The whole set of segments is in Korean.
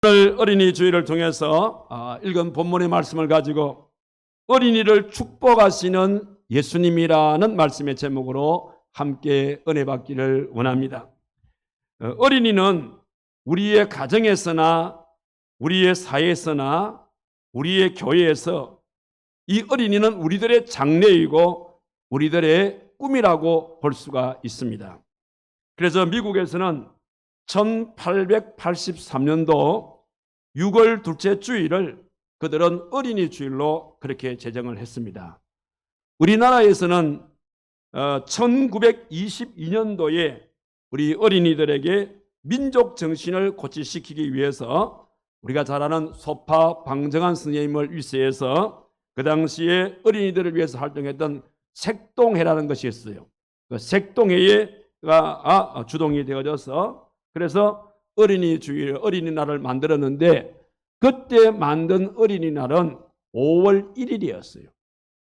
오늘 어린이 주일을 통해서 읽은 본문의 말씀을 가지고 어린이를 축복하시는 예수님이라는 말씀의 제목으로 함께 은혜 받기를 원합니다. 어린이는 우리의 가정에서나 우리의 사회에서나 우리의 교회에서 이 어린이는 우리들의 장래이고 우리들의 꿈이라고 볼 수가 있습니다. 그래서 미국에서는 1883년도 6월 둘째 주일을 그들은 어린이 주일로 그렇게 제정을 했습니다. 우리나라에서는 1922년도에 우리 어린이들에게 민족 정신을 고취시키기 위해서 우리가 잘 아는 소파 방정환 선생님을 일세해서 그 당시에 어린이들을 위해서 활동했던 색동회라는 것이 있어요. 그 색동회가 주동이 되어져서 그래서 어린이 주일, 어린이날을 만들었는데 그때 만든 어린이날은 5월 1일이었어요.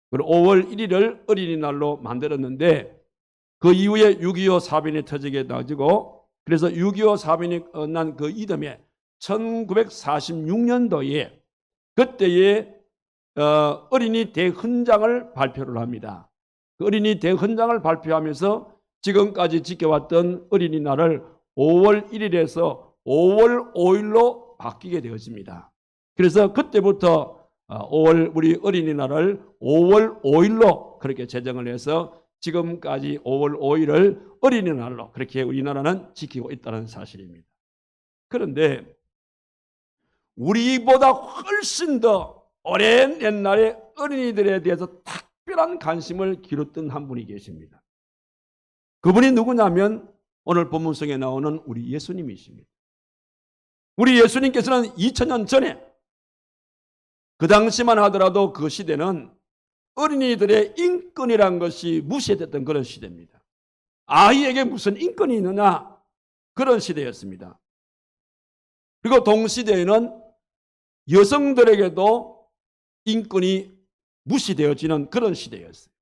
그리고 5월 1일을 어린이날로 만들었는데 그 이후에 6.25 사변이 터지게 되어지고 그래서 6.25 사변이 난 그 이듬해 1946년도에 그때에 어린이 대헌장을 발표를 합니다. 그 어린이 대헌장을 발표하면서 지금까지 지켜왔던 어린이날을 5월 1일에서 5월 5일로 바뀌게 되었습니다. 그래서 그때부터 우리 어린이날을 5월 5일로 그렇게 제정을 해서 지금까지 5월 5일을 어린이날로 그렇게 우리나라는 지키고 있다는 사실입니다. 그런데 우리보다 훨씬 더 오랜 옛날에 어린이들에 대해서 특별한 관심을 기울였던 한 분이 계십니다. 그분이 누구냐면 오늘 본문성에 나오는 우리 예수님이십니다. 우리 예수님께서는 2000년 전에 그 당시만 하더라도 그 시대는 어린이들의 인권이란 것이 무시됐던 그런 시대입니다. 아이에게 무슨 인권이 있느냐 그런 시대였습니다. 그리고 동시대에는 여성들에게도 인권이 무시되어지는 그런 시대였어요.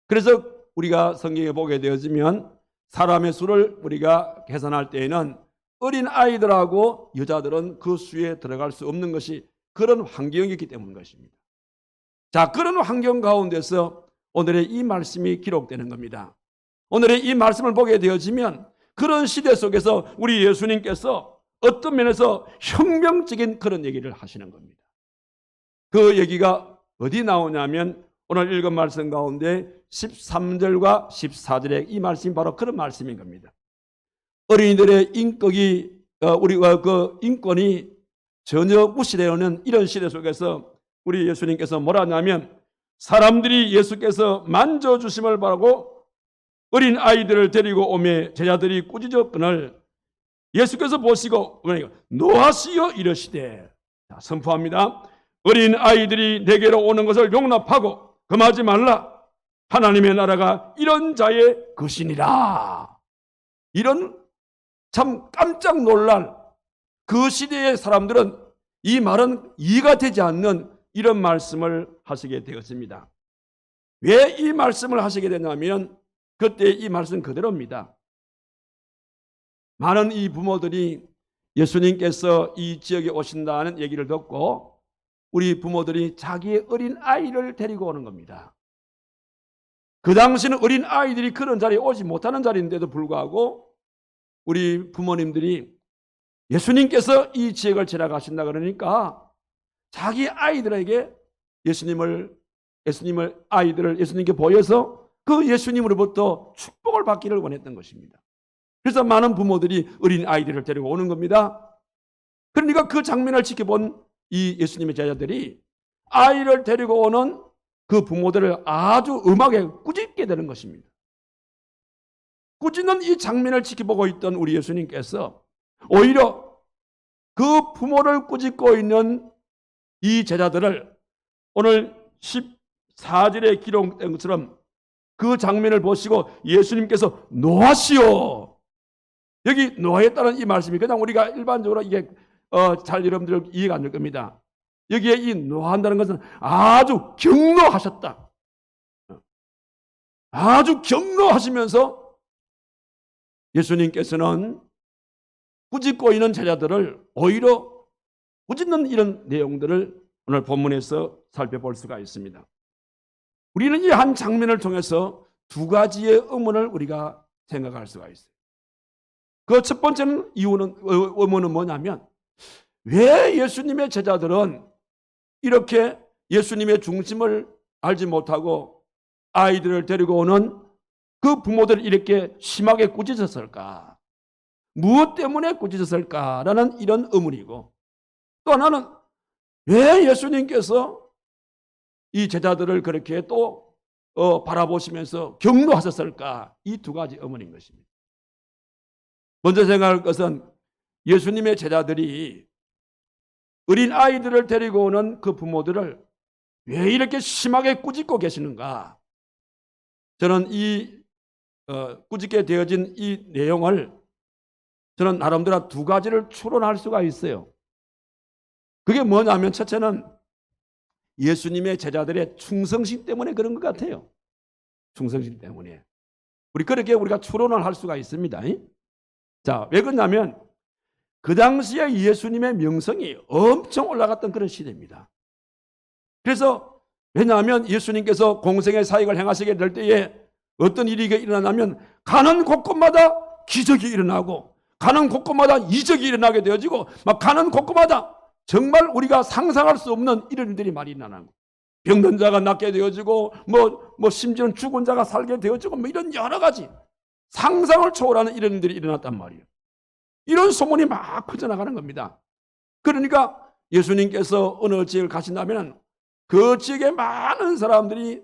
그래서 우리가 성경에 보게 되어지면 사람의 수를 우리가 계산할 때에는 어린 아이들하고 여자들은 그 수에 들어갈 수 없는 것이 그런 환경이기 때문인 것입니다. 자, 그런 환경 가운데서 오늘의 이 말씀이 기록되는 겁니다. 오늘의 이 말씀을 보게 되어지면 그런 시대 속에서 우리 예수님께서 어떤 면에서 혁명적인 그런 얘기를 하시는 겁니다. 그 얘기가 어디 나오냐면 오늘 읽은 말씀 가운데 13절과 14절에 이 말씀이 바로 그런 말씀인 겁니다. 어린이들의 우리가 그 인권이 전혀 무시되는 이런 시대 속에서 우리 예수님께서 뭐라 하냐면 사람들이 예수께서 만져주심을 바라고 어린 아이들을 데리고 오매 제자들이 꾸짖었거늘 예수께서 보시고 노하시어 이러시되 선포합니다. 어린 아이들이 내게로 오는 것을 용납하고 금하지 말라. 하나님의 나라가 이런 자의 것이니라. 이런 참 깜짝 놀랄 그 시대의 사람들은 이 말은 이해가 되지 않는 이런 말씀을 하시게 되었습니다. 왜 이 말씀을 하시게 되냐면 그때 이 말씀 그대로입니다. 많은 이 부모들이 예수님께서 이 지역에 오신다는 얘기를 듣고 우리 부모들이 자기의 어린 아이를 데리고 오는 겁니다. 그 당시는 어린 아이들이 그런 자리에 오지 못하는 자리인데도 불구하고 우리 부모님들이 예수님께서 이 지역을 지나가신다 그러니까 자기 아이들에게 예수님을 예수님께 보여서 그 예수님으로부터 축복을 받기를 원했던 것입니다. 그래서 많은 부모들이 어린 아이들을 데리고 오는 겁니다. 그러니까 그 장면을 지켜본 이 예수님의 제자들이 아이를 데리고 오는 그 부모들을 아주 음하게 꾸짖게 되는 것입니다. 꾸짖는 이 장면을 지켜보고 있던 우리 예수님께서 오히려 그 부모를 꾸짖고 있는 이 제자들을 오늘 14절에 기록된 것처럼 그 장면을 보시고 예수님께서 노하시오. 여기 노하였다는 이 말씀이 그냥 우리가 일반적으로 이게 잘 여러분들 이해가 안 될 겁니다. 여기에 이 노한다는 것은 아주 경노하셨다. 아주 경노하시면서 예수님께서는 꾸짖고 있는 제자들을 오히려 꾸짖는 이런 내용들을 오늘 본문에서 살펴볼 수가 있습니다. 우리는 이 한 장면을 통해서 두 가지의 의문을 우리가 생각할 수가 있어요. 그 첫 번째는 의문은 뭐냐면, 왜 예수님의 제자들은 이렇게 예수님의 중심을 알지 못하고 아이들을 데리고 오는 그 부모들을 이렇게 심하게 꾸짖었을까? 무엇 때문에 꾸짖었을까라는 이런 의문이고, 또 하나는 왜 예수님께서 이 제자들을 그렇게 또 바라보시면서 격노하셨을까? 이 두 가지 의문인 것입니다. 먼저 생각할 것은 예수님의 제자들이 어린 아이들을 데리고 오는 그 부모들을 왜 이렇게 심하게 꾸짖고 계시는가? 저는 이 꾸짖게 되어진 이 내용을 저는 나름대로 두 가지를 추론할 수가 있어요. 그게 뭐냐면, 첫째는 예수님의 제자들의 충성심 때문에 그런 것 같아요. 충성심 때문에. 그렇게 우리가 추론을 할 수가 있습니다. 자, 왜 그러냐면 그 당시에 예수님의 명성이 엄청 올라갔던 그런 시대입니다. 그래서 왜냐하면 예수님께서 공생의 사역을 행하시게 될 때에 어떤 일이 일어나냐면 가는 곳곳마다 기적이 일어나고 가는 곳곳마다 이적이 일어나게 되어지고 막 가는 곳곳마다 정말 우리가 상상할 수 없는 이런 일들이 많이 일어나는 거예요. 병든 자가 낫게 되어지고 심지어는 죽은 자가 살게 되어지고 이런 여러 가지 상상을 초월하는 이런 일들이 일어났단 말이에요. 이런 소문이 막 퍼져나가는 겁니다. 그러니까 예수님께서 어느 지역을 가신다면 그 지역에 많은 사람들이,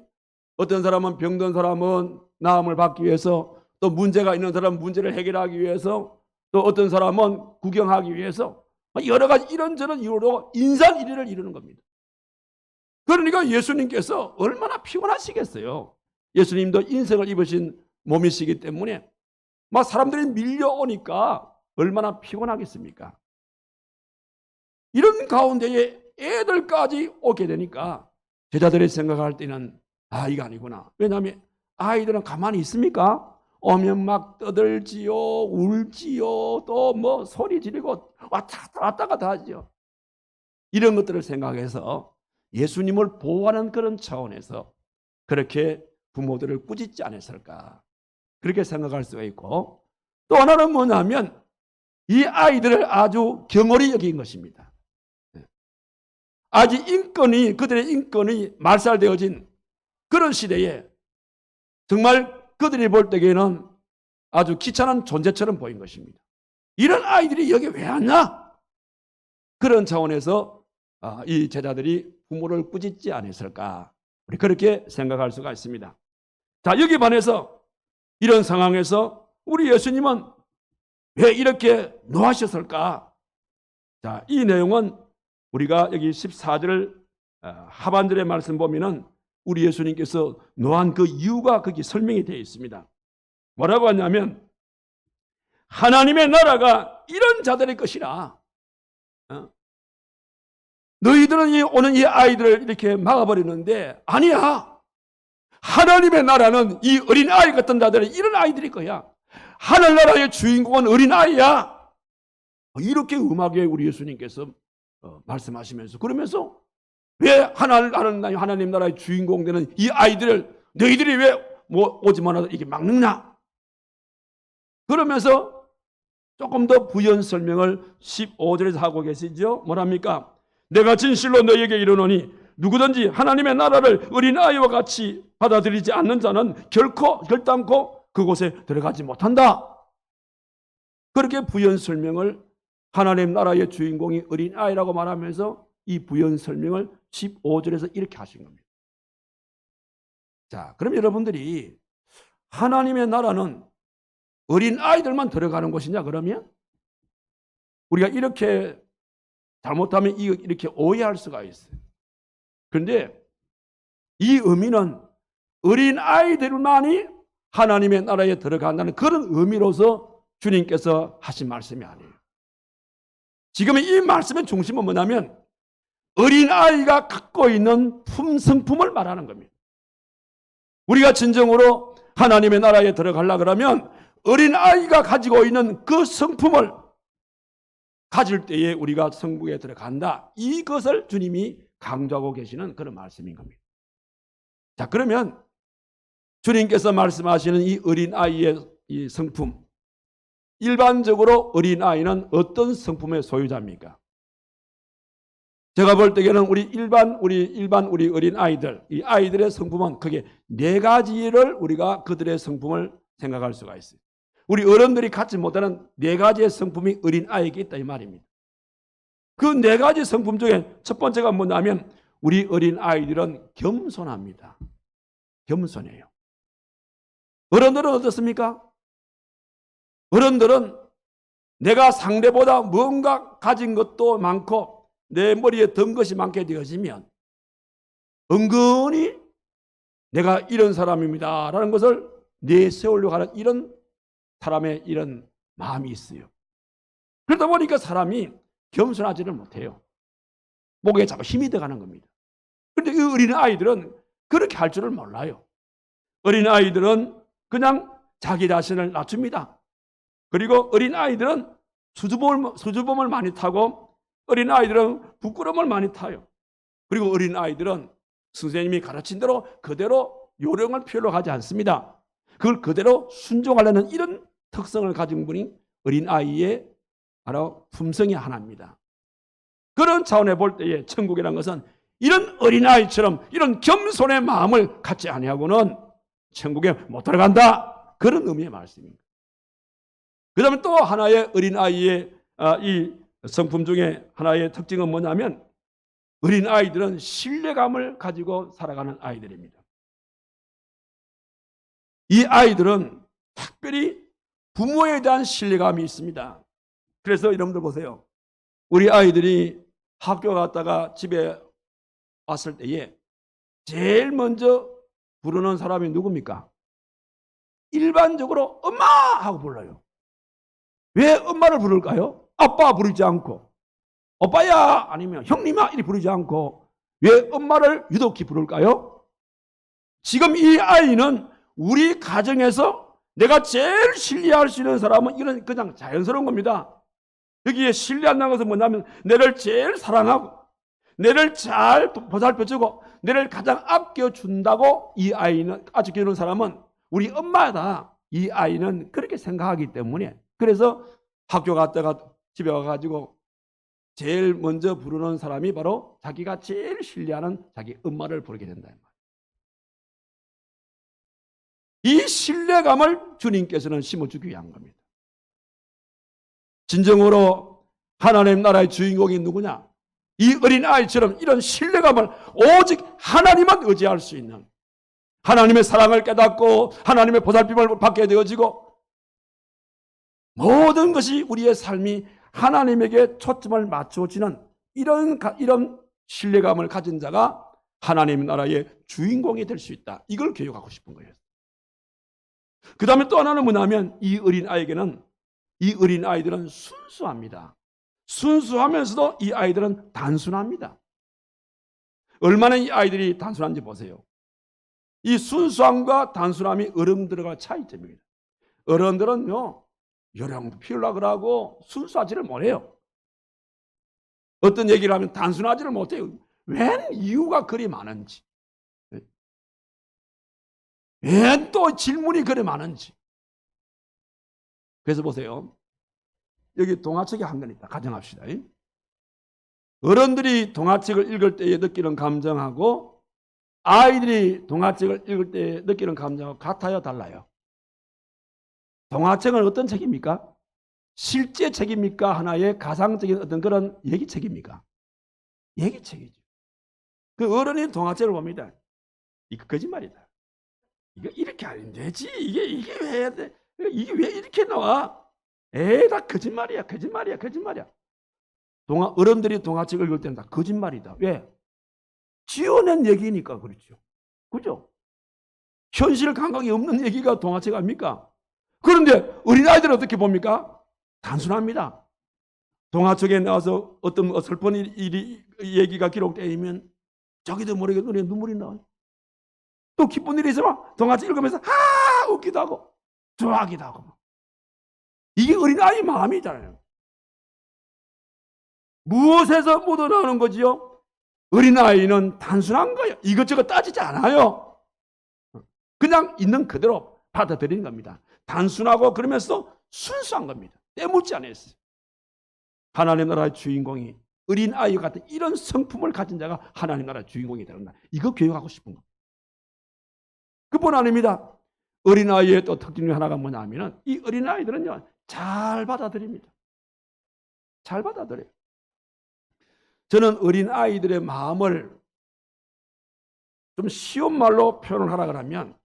어떤 사람은 병든 사람은 나음을 받기 위해서, 또 문제가 있는 사람은 문제를 해결하기 위해서, 또 어떤 사람은 구경하기 위해서 여러 가지 이런저런 이유로 인산인해를 이루는 겁니다. 그러니까 예수님께서 얼마나 피곤하시겠어요. 예수님도 인생을 입으신 몸이시기 때문에 막 사람들이 밀려오니까 얼마나 피곤하겠습니까? 이런 가운데에 애들까지 오게 되니까 제자들이 생각할 때는 이거 아니구나. 왜냐하면 아이들은 가만히 있습니까? 오면 막 떠들지요, 울지요, 또 소리 지르고 왔다 갔다 하죠. 이런 것들을 생각해서 예수님을 보호하는 그런 차원에서 그렇게 부모들을 꾸짖지 않았을까, 그렇게 생각할 수가 있고, 또 하나는 뭐냐면 이 아이들을 아주 경홀히 여긴 것입니다. 아직 그들의 인권이 말살되어진 그런 시대에 정말 그들이 볼 때에는 아주 귀찮은 존재처럼 보인 것입니다. 이런 아이들이 여기 왜 왔나? 그런 차원에서 이 제자들이 부모를 꾸짖지 않았을까, 우리 그렇게 생각할 수가 있습니다. 자, 여기 반해서 이런 상황에서 우리 예수님은 왜 이렇게 노하셨을까? 자, 이 내용은 우리가 여기 14절 하반절의 말씀 보면은 우리 예수님께서 노한 그 이유가 거기 설명이 되어 있습니다. 뭐라고 하냐면 하나님의 나라가 이런 자들의 것이라. 너희들은 오는 이 아이들을 이렇게 막아버리는데 아니야. 하나님의 나라는 이 어린아이 같은 자들은 이런 아이들일 거야. 하늘나라의 주인공은 어린아이야. 이렇게 음하게 우리 예수님께서 말씀하시면서, 그러면서 왜 하나님 나라의 주인공 되는 이 아이들을 너희들이 왜 오지만 이렇게 막느냐? 그러면서 조금 더 부연 설명을 15절에서 하고 계시죠. 뭐랍니까? 내가 진실로 너희에게 이르노니 누구든지 하나님의 나라를 어린아이와 같이 받아들이지 않는 자는 결단코 그곳에 들어가지 못한다. 그렇게 부연 설명을, 하나님 나라의 주인공이 어린아이라고 말하면서 이 부연 설명을 15절에서 이렇게 하신 겁니다. 자, 그럼 여러분들이 하나님의 나라는 어린아이들만 들어가는 곳이냐 그러면? 우리가 이렇게 잘못하면 이렇게 오해할 수가 있어요. 그런데 이 의미는 어린아이들만이 하나님의 나라에 들어간다는 그런 의미로서 주님께서 하신 말씀이 아니에요. 지금 이 말씀의 중심은 뭐냐면 어린아이가 갖고 있는 성품을 말하는 겁니다. 우리가 진정으로 하나님의 나라에 들어가려고 그러면 어린아이가 가지고 있는 그 성품을, 가질 때에 우리가 천국에 들어간다. 이것을 주님이 강조하고 계시는 그런 말씀인 겁니다. 자, 그러면 주님께서 말씀하시는 이 어린아이의 이 성품, 일반적으로 어린아이는 어떤 성품의 소유자입니까? 제가 볼 때에는 우리 일반 우리 어린아이들, 이 아이들의 성품은 크게 네 가지를 우리가 그들의 성품을 생각할 수가 있어요. 우리 어른들이 갖지 못하는 네 가지의 성품이 어린아이에게 있다 이 말입니다. 그 네 가지 성품 중에 첫 번째가 뭐냐면 우리 어린아이들은 겸손합니다. 겸손해요. 어른들은 어떻습니까? 어른들은 내가 상대보다 뭔가 가진 것도 많고 내 머리에 든 것이 많게 되어지면 은근히 내가 이런 사람입니다 라는 것을 내세우려고 하는 이런 사람의 이런 마음이 있어요. 그러다 보니까 사람이 겸손하지를 못해요. 목에 자꾸 힘이 들어가는 겁니다. 그런데 이 어린아이들은 그렇게 할 줄을 몰라요. 어린아이들은 그냥 자기 자신을 낮춥니다. 그리고 어린아이들은 수줍음을 많이 타고 어린아이들은 부끄러움을 많이 타요. 그리고 어린아이들은 선생님이 가르친 대로 그대로 요령을 필요로 하지 않습니다. 그걸 그대로 순종하려는 이런 특성을 가진 분이 어린아이의 바로 품성이 하나입니다. 그런 차원에 볼 때에 천국이라는 것은 이런 어린아이처럼 이런 겸손의 마음을 갖지 아니하고는 천국에 못 들어간다. 그런 의미의 말씀입니다. 그 다음에 또 하나의 어린아이의 이 성품 중에 하나의 특징은 뭐냐면 어린아이들은 신뢰감을 가지고 살아가는 아이들입니다. 이 아이들은 특별히 부모에 대한 신뢰감이 있습니다. 그래서 여러분들 보세요. 우리 아이들이 학교 갔다가 집에 왔을 때에 제일 먼저 부르는 사람이 누굽니까? 일반적으로 엄마 하고 불러요. 왜 엄마를 부를까요? 아빠 부르지 않고 오빠야 아니면 형님아 이렇게 부르지 않고 왜 엄마를 유독히 부를까요? 지금 이 아이는 우리 가정에서 내가 제일 신뢰할 수 있는 사람은 이런 그냥 자연스러운 겁니다. 여기에 신뢰한다는 것은 뭐냐면 내를 제일 사랑하고 내를 잘 보살펴주고 내를 가장 아껴준다고 이 아이는 아직끼는 사람은 우리 엄마다. 이 아이는 그렇게 생각하기 때문에 그래서 학교 갔다가 집에 와가지고 제일 먼저 부르는 사람이 바로 자기가 제일 신뢰하는 자기 엄마를 부르게 된다. 이 신뢰감을 주님께서는 심어주기 위한 겁니다. 진정으로 하나님 나라의 주인공이 누구냐? 이 어린아이처럼 이런 신뢰감을 오직 하나님만 의지할 수 있는 하나님의 사랑을 깨닫고 하나님의 보살핌을 받게 되어지고 모든 것이 우리의 삶이 하나님에게 초점을 맞춰지는 이런 신뢰감을 가진 자가 하나님 나라의 주인공이 될 수 있다. 이걸 교육하고 싶은 거예요. 그 다음에 또 하나는 뭐냐면 이 어린아이들은 순수합니다. 순수하면서도 이 아이들은 단순합니다. 얼마나 이 아이들이 단순한지 보세요. 이 순수함과 단순함이 어른들과 차이점입니다. 어른들은요, 요령도 피우려고 그러고 순수하지를 못해요. 어떤 얘기를 하면 단순하지를 못해요. 웬 이유가 그리 많은지. 웬 또 질문이 그리 많은지. 그래서 보세요. 여기 동화책이 한 권 있다. 가정합시다. 어른들이 동화책을 읽을 때에 느끼는 감정하고 아이들이 동화책을 읽을 때 느끼는 감정하고 같아요? 달라요? 동화책은 어떤 책입니까? 실제 책입니까? 하나의 가상적인 어떤 그런 얘기책입니까? 얘기책이죠. 그 어른이 동화책을 봅니다. 이거 거짓말이다. 이거 이렇게 하면 되지. 이게 왜 해야 돼? 이게 왜 이렇게 나와? 다 거짓말이야. 어른들이 동화책을 읽을 때는 다 거짓말이다. 왜? 지어낸 얘기니까 그렇죠. 그죠? 현실 감각이 없는 얘기가 동화책 아닙니까? 그런데 어린아이들은 어떻게 봅니까? 단순합니다. 동화책에 나와서 어떤 슬픈 얘기가 기록되어 있으면 자기도 모르게 눈에 눈물이 나와요. 또 기쁜 일이 있으면 동화책 읽으면서 웃기도 하고 좋아하기도 하고. 이게 어린아이 마음이잖아요. 무엇에서 묻어나오는 거지요? 어린아이는 단순한 거예요. 이것저것 따지지 않아요. 그냥 있는 그대로 받아들이는 겁니다. 단순하고 그러면서 순수한 겁니다. 때묻지 않았어요. 하나님 나라의 주인공이 어린아이 같은 이런 성품을 가진 자가 하나님 나라의 주인공이 되는다. 이거 교육하고 싶은 겁니다. 그뿐 아닙니다. 어린아이의 또 특징 중 하나가 뭐냐 하면 이 어린아이들은요, 잘 받아들입니다. 잘 받아들여요. 저는 어린아이들의 마음을 좀 쉬운 말로 표현을 하라 그러면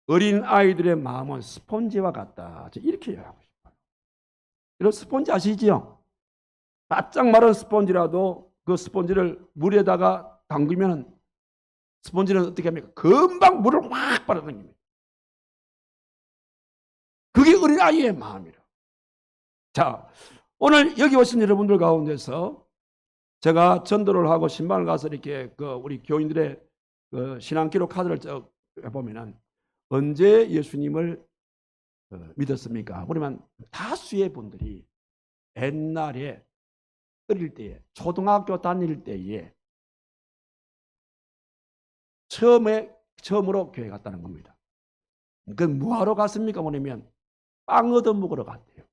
어린아이들의 마음은 스폰지와 같다. 이렇게 이야기하고 싶어요. 이런 스폰지 아시지요? 바짝 마른 스폰지라도 그 스폰지를 물에다가 담그면 스폰지는 어떻게 합니까? 금방 물을 확 빨아당깁니다. 그게 어린아이의 마음이라. 자, 오늘 여기 오신 여러분들 가운데서 제가 전도를 하고 신방을 가서 이렇게 우리 교인들의 신앙기록 카드를 보면은 언제 예수님을 믿었습니까? 그러면 다수의 분들이 옛날에 어릴 때에 초등학교 다닐 때에 처음으로 교회 갔다는 겁니다. 그건 뭐하러 갔습니까? 뭐냐면 빵 얻어 먹으러 갔대요.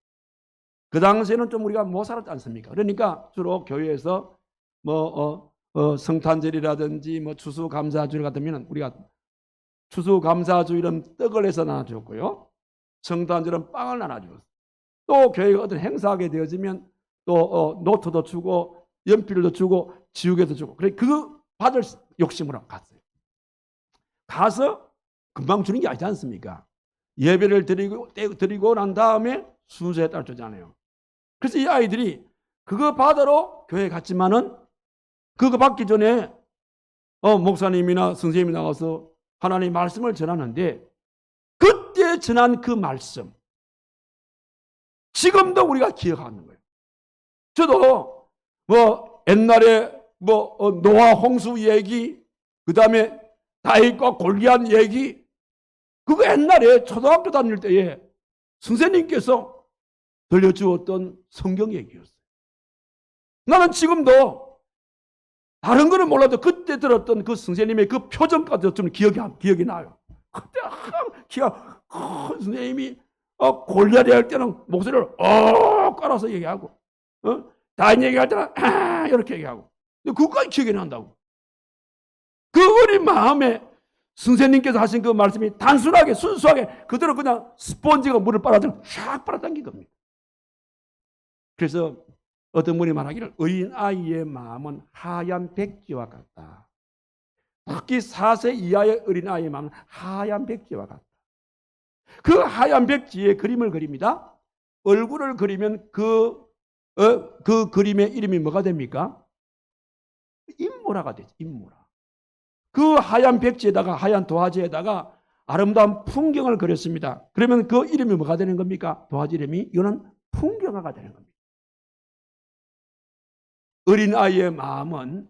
그 당시에는 좀 우리가 못 살았지 않습니까? 그러니까 주로 교회에서 성탄절이라든지 추수감사주일 같으면 우리가 추수감사주일은 떡을 해서 나눠줬고요. 성탄절은 빵을 나눠줬어요. 또 교회가 어떤 행사하게 되어지면 또 노트도 주고 연필도 주고 지우개도 주고 그래 그거 받을 욕심으로 갔어요. 가서 금방 주는 게 아니지 않습니까? 예배를 드리고 난 다음에 순서에 따라 주잖아요. 그래서 이 아이들이 그거 받으러 교회 갔지만은 그거 받기 전에 목사님이나 선생님이 나가서 하나님의 말씀을 전하는데 그때 전한 그 말씀 지금도 우리가 기억하는 거예요. 저도 옛날에 노아 홍수 얘기 그 다음에 다윗과 골리앗 얘기 그거 옛날에 초등학교 다닐 때에 선생님께서 들려주었던 성경 얘기였어요. 나는 지금도 다른 거는 몰라도 그때 들었던 그 선생님의 그 표정까지 좀 기억이 나요. 그때 기가 선생님이 골리앗 할 때는 목소리를 깔아서 얘기하고 다윗 얘기할 때는 이렇게 얘기하고 그것까지 기억이 난다고. 그 어린 마음에 선생님께서 하신 그 말씀이 단순하게 순수하게 그대로 그냥 스폰지가 물을 샥 빨아당긴 겁니다. 그래서 어떤 분이 말하기를 어린아이의 마음은 하얀 백지와 같다. 특히 4세 이하의 어린아이의 마음은 하얀 백지와 같다. 그 하얀 백지에 그림을 그립니다. 얼굴을 그리면 그 그림의 이름이 뭐가 됩니까? 인모라가 되죠. 인모라. 그 하얀 백지에다가 하얀 도화지에다가 아름다운 풍경을 그렸습니다. 그러면 그 이름이 뭐가 되는 겁니까? 도화지 이름이 이거는 풍경화가 되는 겁니다. 어린아이의 마음은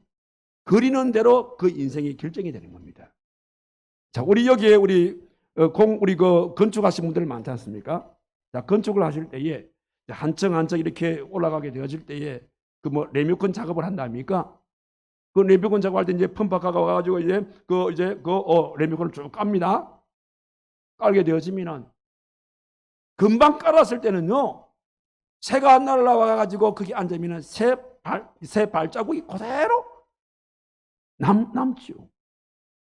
그리는 대로 그 인생이 결정이 되는 겁니다. 자, 우리 여기에 우리 건축하신 분들 많지 않습니까? 자, 건축을 하실 때에 한 층 한 층 이렇게 올라가게 되어질 때에 레미콘 작업을 한답니까? 그 레미콘 작업할 때 이제 펌프카가 와가지고 레미콘을 쭉 깝니다. 깔게 되어지면은 금방 깔았을 때는요, 새가 안 날라와가지고 거기 앉으면은 새 발자국이 그대로 남지요.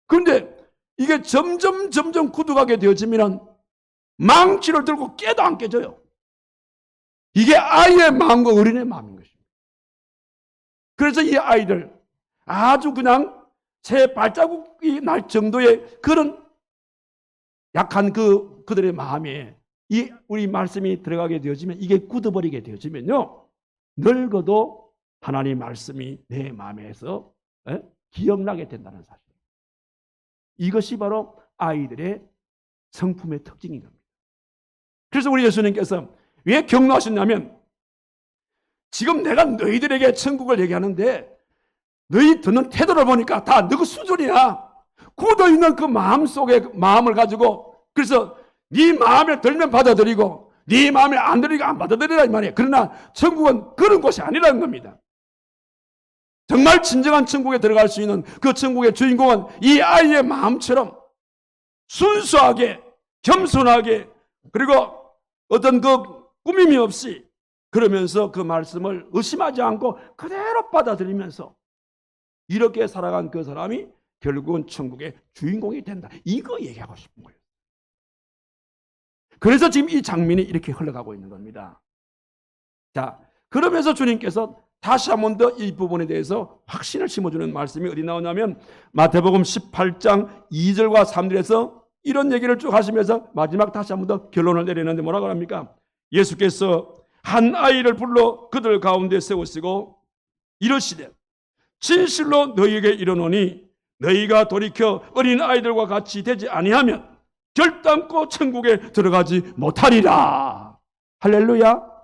그런데 이게 점점 굳어가게 되어지면은 망치를 들고 깨도 안 깨져요. 이게 아이의 마음과 어린의 마음인 것입니다. 그래서 이 아이들 아주 그냥 새 발자국이 날 정도의 그런 약한 그들의 마음에 우리 말씀이 들어가게 되어지면 이게 굳어버리게 되어지면요, 늙어도 하나님의 말씀이 내 마음에서 기억나게 된다는 사실. 이것이 바로 아이들의 성품의 특징인 겁니다. 그래서 우리 예수님께서 왜 격려하셨냐면 지금 내가 너희들에게 천국을 얘기하는데 너희 듣는 태도를 보니까 다 너희 수준이야. 굳어있는 그 마음을 가지고 그래서 네 마음에 들면 받아들이고 네 마음에 안 들리고 안 받아들이라 이 말이에요. 그러나 천국은 그런 곳이 아니라는 겁니다. 정말 진정한 천국에 들어갈 수 있는 그 천국의 주인공은 이 아이의 마음처럼 순수하게, 겸손하게, 그리고 어떤 그 꾸밈이 없이 그러면서 그 말씀을 의심하지 않고 그대로 받아들이면서 이렇게 살아간 그 사람이 결국은 천국의 주인공이 된다. 이거 얘기하고 싶은 거예요. 그래서 지금 이 장면이 이렇게 흘러가고 있는 겁니다. 자, 그러면서 주님께서 다시 한 번 더 이 부분에 대해서 확신을 심어주는 말씀이 어디 나오냐면 마태복음 18장 2절과 3절에서 이런 얘기를 쭉 하시면서 마지막 다시 한 번 더 결론을 내리는데 뭐라고 합니까? 예수께서 한 아이를 불러 그들 가운데 세우시고 이르시되 진실로 너희에게 이르노니 너희가 돌이켜 어린 아이들과 같이 되지 아니하면 결단코 천국에 들어가지 못하리라. 할렐루야.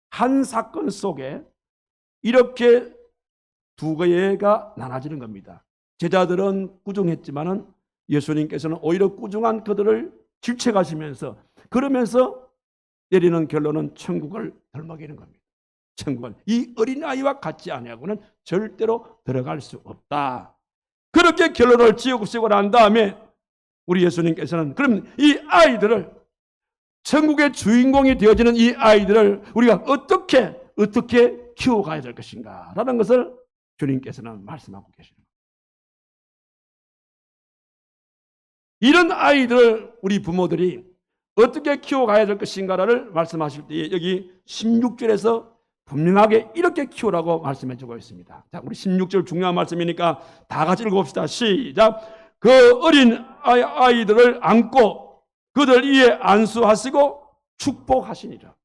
한 사건 속에 이렇게 두 개가 나눠지는 겁니다. 제자들은 꾸중했지만은 예수님께서는 오히려 꾸중한 그들을 질책하시면서 그러면서 내리는 결론은 천국을 덜먹이는 겁니다. 천국은 이 어린아이와 같지 아니하고는 절대로 들어갈 수 없다. 그렇게 결론을 지으시고 난 다음에 우리 예수님께서는 그럼 이 아이들을 천국의 주인공이 되어지는 이 아이들을 우리가 어떻게 키워가야 될 것인가 라는 것을 주님께서는 말씀하고 계십니다. 이런 아이들을 우리 부모들이 어떻게 키워가야 될 것인가를 말씀하실 때 여기 16절에서 분명하게 이렇게 키우라고 말씀해 주고 있습니다. 자, 우리 16절 중요한 말씀이니까 다 같이 읽어봅시다. 시작. 그 어린 아이들을 안고 그들 위에 안수하시고 축복하시니라.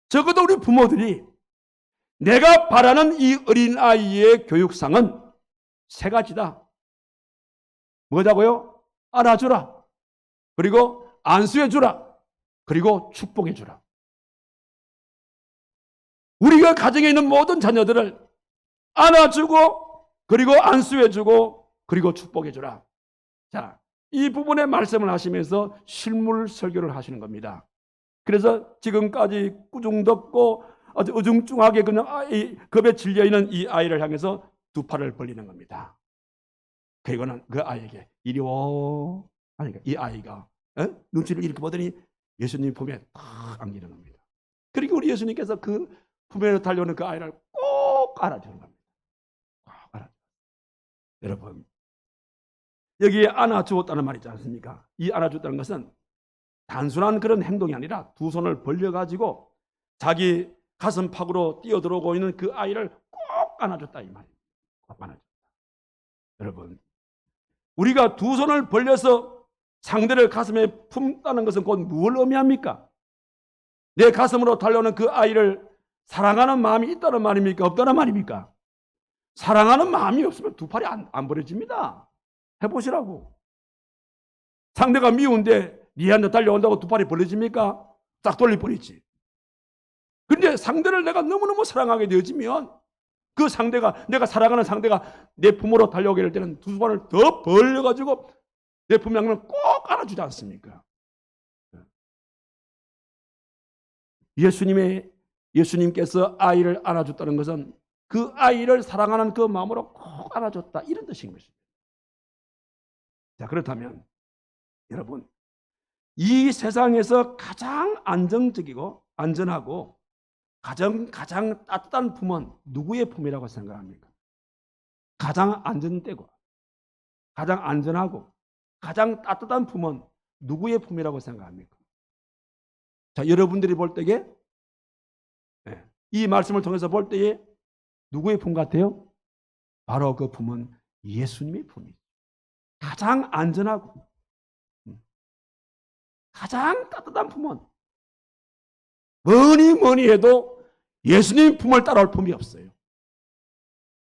적어도 우리 부모들이 내가 바라는 이 어린 아이의 교육상은 세 가지다. 뭐다고요? 안아주라. 그리고 안수해주라. 그리고 축복해주라. 우리가 가정에 있는 모든 자녀들을 안아주고 그리고 안수해주고 그리고 축복해주라. 자, 이 부분에 말씀을 하시면서 실물 설교를 하시는 겁니다. 그래서 지금까지 꾸중덥고 아주 어중중하게 그냥 겁에 질려있는 이 아이를 향해서 두 팔을 벌리는 겁니다. 그리고는 그 아이에게 이리 와. 그러니까 이 아이가 눈치를 이렇게 보더니 예수님 품에 탁 안기는 겁니다. 그리고 우리 예수님께서 그 품에 달려오는 그 아이를 꼭 안아주는 겁니다. 꼭 안아주는. 여러분, 여기에 안아주었다는 말이 있지 않습니까? 이 안아주었다는 것은 단순한 그런 행동이 아니라 두 손을 벌려가지고 자기 가슴팍으로 뛰어들어오고 있는 그 아이를 꼭 안아줬다 이 말이에요. 꼭 안아줬다. 여러분, 우리가 두 손을 벌려서 상대를 가슴에 품다는 것은 곧 무엇을 의미합니까? 내 가슴으로 달려오는 그 아이를 사랑하는 마음이 있다는 말입니까? 없다는 말입니까? 사랑하는 마음이 없으면 두 팔이 안 벌어집니다. 해보시라고. 상대가 미운데 니한테 달려온다고 두 팔이 벌어집니까? 딱 돌려버리지. 그런데 상대를 내가 너무너무 사랑하게 되어지면 그 상대가, 내가 사랑하는 상대가 내 품으로 달려오게 될 때는 두 손을 더 벌려가지고 내 품에 꼭 안아주지 않습니까? 예수님께서 아이를 안아줬다는 것은 그 아이를 사랑하는 그 마음으로 꼭 안아줬다 이런 뜻인 것입니다. 자, 그렇다면 여러분, 이 세상에서 가장 안정적이고 안전하고 가장 따뜻한 품은 누구의 품이라고 생각합니까? 가장 안전되고 가장 안전하고 가장 따뜻한 품은 누구의 품이라고 생각합니까? 자, 여러분들이 볼 때에 이 말씀을 통해서 볼 때에 누구의 품 같아요? 바로 그 품은 예수님의 품이죠. 가장 안전하고 가장 따뜻한 품은 뭐니 해도 예수님 품을 따라올 품이 없어요.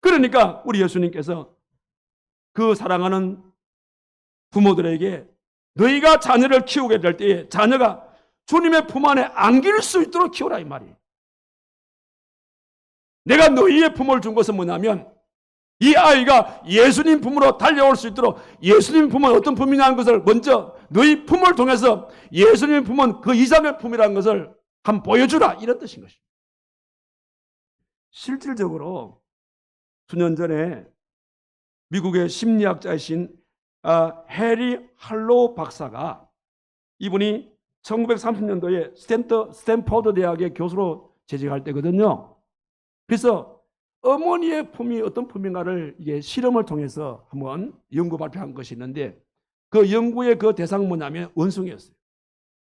그러니까 우리 예수님께서 그 사랑하는 부모들에게 너희가 자녀를 키우게 될 때에 자녀가 주님의 품 안에 안길 수 있도록 키우라 이 말이에요. 내가 너희의 품을 준 것은 뭐냐면 이 아이가 예수님 품으로 달려올 수 있도록 예수님 품은 어떤 품이냐는 것을 먼저 너희 품을 통해서 예수님 품은 그 이상의 품이라는 것을 한번 보여주라 이런 뜻인 것입니다. 실질적으로 수년 전에 미국의 심리학자이신 해리 할로우 박사가, 이분이 1930년도에 스탠퍼드 대학의 교수로 재직할 때거든요. 그래서 어머니의 품이 어떤 품인가를 이게 실험을 통해서 한번 연구 발표한 것이 있는데, 그 연구의 그 대상은 뭐냐면 원숭이였어요.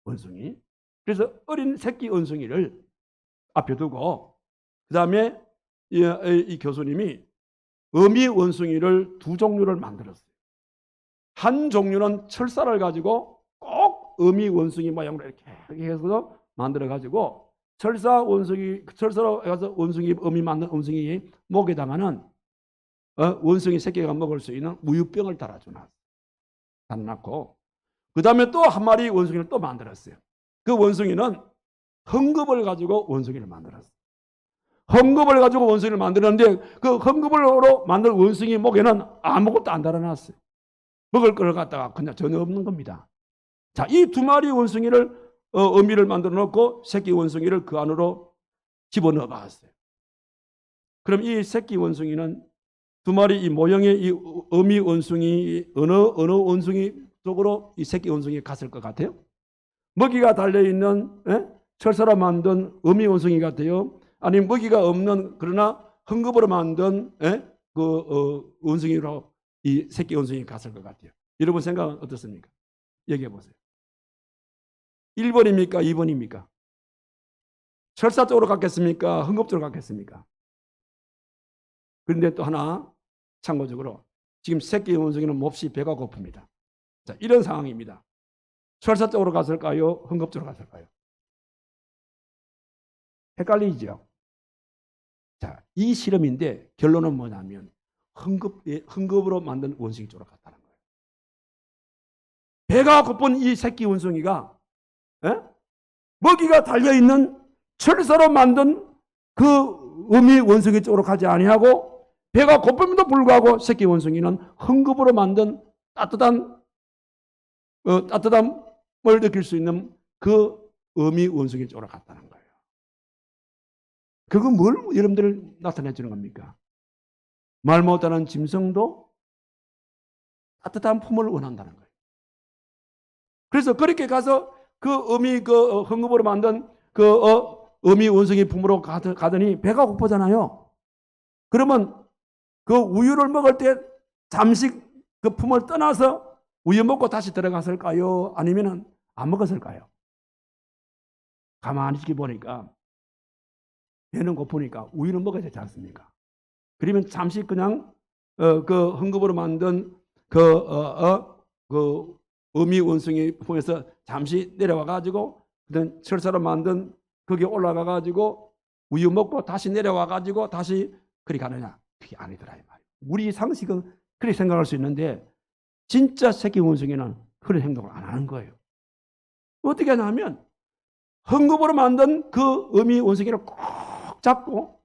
원숭이. 그래서 어린 새끼 원숭이를 앞에 두고, 그 다음에 이 교수님이 어미 원숭이를 두 종류를 만들었어요. 한 종류는 철사를 가지고 꼭 어미 원숭이 모양으로 이렇게 해서 만들어 가지고, 철사로 해서 원숭이, 어미 만든 원숭이 목에다가는 원숭이 새끼가 먹을 수 있는 우유병을 달아놨고, 그 다음에 또 한 마리 원숭이를 또 만들었어요. 그 원숭이는 헝겊을 가지고 원숭이를 만들었어요. 헝겊을 가지고 원숭이를 만들었는데, 그 헝겊으로 만든 원숭이 목에는 아무것도 안 달아놨어요. 먹을 걸 갖다가 그냥 전혀 없는 겁니다. 자, 이 두 마리 원숭이를 어미를 만들어 놓고 새끼 원숭이를 그 안으로 집어넣어 봤어요. 그럼 이 새끼 원숭이는 두 마리 이 모형의 이 어미 원숭이 어느 원숭이 쪽으로 이 새끼 원숭이가 갔을 것 같아요? 먹이가 달려있는 철사로 만든 어미 원숭이 같아요? 아니면 먹이가 없는 그러나 헝겊으로 만든 원숭이로 이 새끼 원숭이 갔을 것 같아요? 여러분 생각은 어떻습니까? 얘기해 보세요. 1번입니까? 2번입니까? 철사 쪽으로 갔겠습니까? 헝겊 쪽으로 갔겠습니까? 그런데 또 하나 참고적으로 지금 새끼 원숭이는 몹시 배가 고픕니다. 자, 이런 상황입니다. 철사 쪽으로 갔을까요? 헝겊 쪽으로 갔을까요? 헷갈리죠? 자, 이 실험인데 결론은 뭐냐면 헝겊으로 만든 원숭이 쪽으로 갔다는 거예요. 배가 고픈 이 새끼 원숭이가 먹이가 달려있는 철사로 만든 그 어미 원숭이 쪽으로 가지 아니하고, 배가 고픔에도 불구하고 새끼 원숭이는 헝겊으로 만든 따뜻함을 느낄 수 있는 그 어미 원숭이 쪽으로 갔다는 거예요. 그건 뭘 여러분들 나타내 주는 겁니까? 말 못하는 짐승도 따뜻한 품을 원한다는 거예요. 그래서 그렇게 가서 그 어미 그 헝겊으로 만든 그 어미 원숭이 품으로 가더니 배가 고프잖아요. 그러면 그 우유를 먹을 때 잠시 그 품을 떠나서 우유 먹고 다시 들어갔을까요? 아니면 안 먹었을까요? 가만히 보니까 배는 고프니까 우유는 먹어야 되지 않습니까? 그러면 잠시 그냥 그 헝겊으로 만든 그 어미 원숭이 품에서 잠시 내려와 가지고 철사로 만든 거기에 올라가 가지고 우유 먹고 다시 내려와 가지고 다시 그리 가느냐? 그게 아니더라 이 말이에요. 우리 상식은 그렇게 생각할 수 있는데 진짜 새끼 원숭이는 그런 행동을 안 하는 거예요. 어떻게 하냐면 헝겊으로 만든 그 어미 원숭이를 꼭 잡고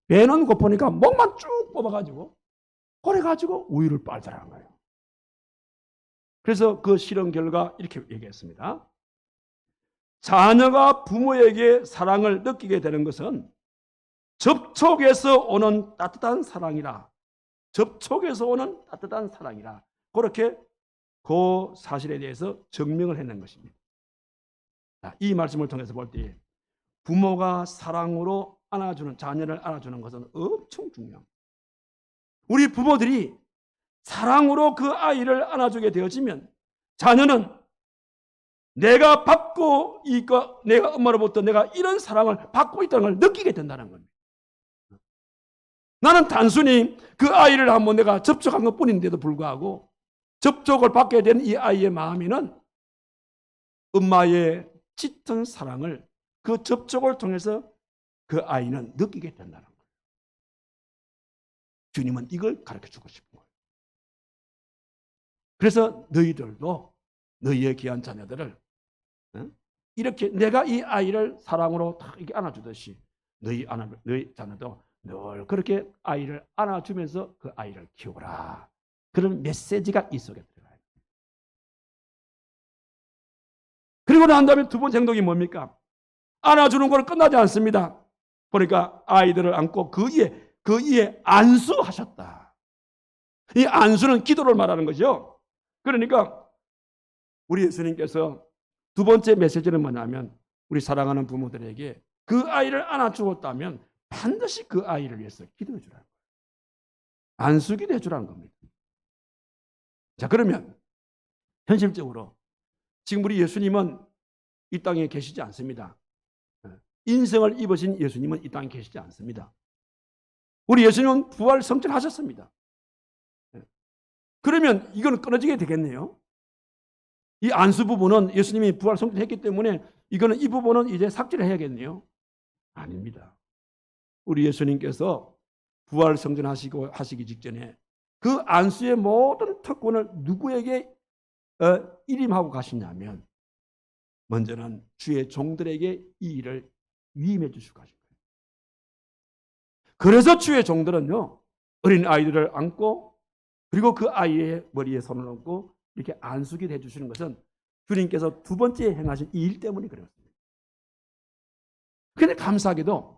배는 고프니까 목만 쭉 뽑아가지고 그래가지고 우유를 빨더라는 거예요. 그래서 그 실험 결과 이렇게 얘기했습니다. 자녀가 부모에게 사랑을 느끼게 되는 것은 접촉에서 오는 따뜻한 사랑이라. 접촉에서 오는 따뜻한 사랑이라. 그렇게 그 사실에 대해서 증명을 해낸 것입니다. 이 말씀을 통해서 볼 때 부모가 사랑으로 안아주는, 자녀를 안아주는 것은 엄청 중요합니다. 우리 부모들이 사랑으로 그 아이를 안아주게 되어지면 자녀는 내가 받고 내가 엄마로부터 내가 이런 사랑을 받고 있다는 걸 느끼게 된다는 겁니다. 나는 단순히 그 아이를 한번 내가 접촉한 것뿐인데도 불구하고 접촉을 받게 된 이 아이의 마음에는 엄마의 짙은 사랑을 그 접촉을 통해서 그 아이는 느끼게 된다는 거예요. 주님은 이걸 가르쳐주고 싶은 거예요. 그래서 너희들도 너희의 귀한 자녀들을 이렇게 내가 이 아이를 사랑으로 딱 이렇게 안아주듯이 너희 자녀도 늘 그렇게 아이를 안아주면서 그 아이를 키우라. 그런 메시지가 이 속에 들어가요. 그리고 난 다음에 두 번째 행동이 뭡니까? 안아주는 걸 끝나지 않습니다. 그러니까 아이들을 안고 그 위에 안수하셨다. 이 안수는 기도를 말하는 거죠. 그러니까 우리 예수님께서 두 번째 메시지는 뭐냐면 우리 사랑하는 부모들에게 그 아이를 안아주었다면 반드시 그 아이를 위해서 기도해 주라는 거예요. 안수 기도해 주라는 겁니다. 자, 그러면 현실적으로 지금 우리 예수님은 이 땅에 계시지 않습니다. 인생을 입으신 예수님은 이 땅에 계시지 않습니다. 우리 예수님은 부활 성천하셨습니다. 그러면 이건 끊어지게 되겠네요. 이 안수 부분은 예수님이 부활 성천했기 때문에 이거는 이 부분은 이제 삭제를 해야겠네요. 아닙니다. 우리 예수님께서 부활 성천하시고 하시기 직전에 그 안수의 모든 특권을 누구에게 일임하고 가시냐면 먼저는 주의 종들에게 이 일을 위임해 주시고 가신 거예요. 그래서 주의 종들은요, 어린 아이들을 안고 그리고 그 아이의 머리에 손을 얹고 이렇게 안수기를 해주시는 것은 주님께서 두 번째 행하신 이 일 때문에 그렇습니다. 그런데 감사하게도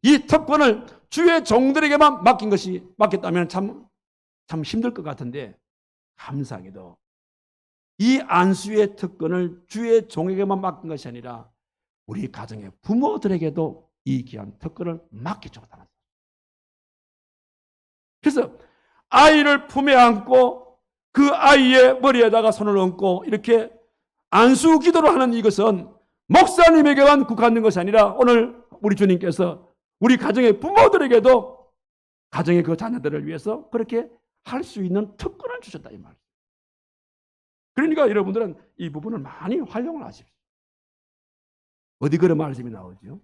이 특권을 주의 종들에게만 맡겼다면 참 힘들 것 같은데 감사하게도 이 안수의 특권을 주의 종에게만 맡긴 것이 아니라 우리 가정의 부모들에게도 이 귀한 특권을 맡겨주고 다녔어요. 그래서 아이를 품에 안고 그 아이의 머리에다가 손을 얹고 이렇게 안수 기도를 하는 이것은 목사님에게만 국한된 것이 아니라 오늘 우리 주님께서 우리 가정의 부모들에게도 가정의 그 자녀들을 위해서 그렇게 할 수 있는 특권을 주셨다 이 말이에요. 그러니까 여러분들은 이 부분을 많이 활용을 하십시오. 어디 그런 말씀이 나오죠?